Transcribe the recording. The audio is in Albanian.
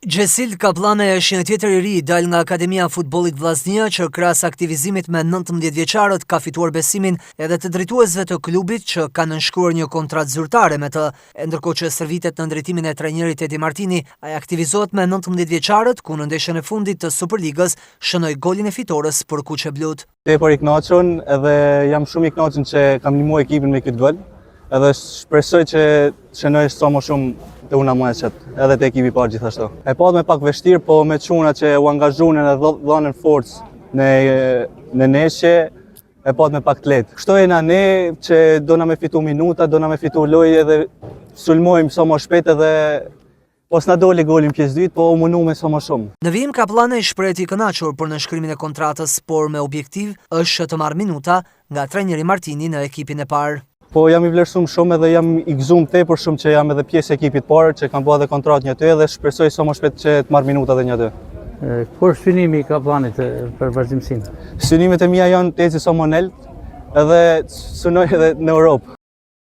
Gjesil Kaplane është një tjetër i ri dal nga Akademia e Futbollit Vllaznia që krahas aktivizimit me 19 vjeçarët ka fituar besimin edhe të drejtuesve të klubit që kanë nënshkruar një kontratë zyrtare me të, ndërkohë që stërvitet në drejtimin e trajnerit Edi Martini, ai aktivizohet me 19 vjeçarët ku në ndeshjen e fundit të Superligës shënoi golin e fitores për Kuqe Blut. Tepër i kënaqur edhe jam shumë i kënaqur që kam ndihmuar ekipin me këtë gol. Edhe shpresoj që shënoj sa më shumë të una mueqet, edhe të ekipi parë gjithashtu. E pat me pak vështirë, po me çuna që u angazhuan edhe dhanën forcë në neshje, e pat me pak të lehtë. Kështu jena ne që dona me fitu minuta, dona me fitu lojë edhe sulmojmë sa më shpejt edhe pos na doli golin pjesë dytë, po u munduam sa më shumë. Në vijim Kaplane shprehet i kënaqur për nënshkrimin e kontratës, por me objektiv është të marrë minuta nga trajneri Martini në ekipin e parë. Po jam i vlerësuar shumë edhe jam i gëzuar tepër shumë që jam edhe pjesë e ekipit parë që kam bërë edhe kontratë një aty dhe shpresoj sa më shpejt që të marr minuta edhe një aty. Kur synimi ka planit për vazhdimsinë? Synimet e mia janë të eci sa më lart edhe synoj edhe në Europë.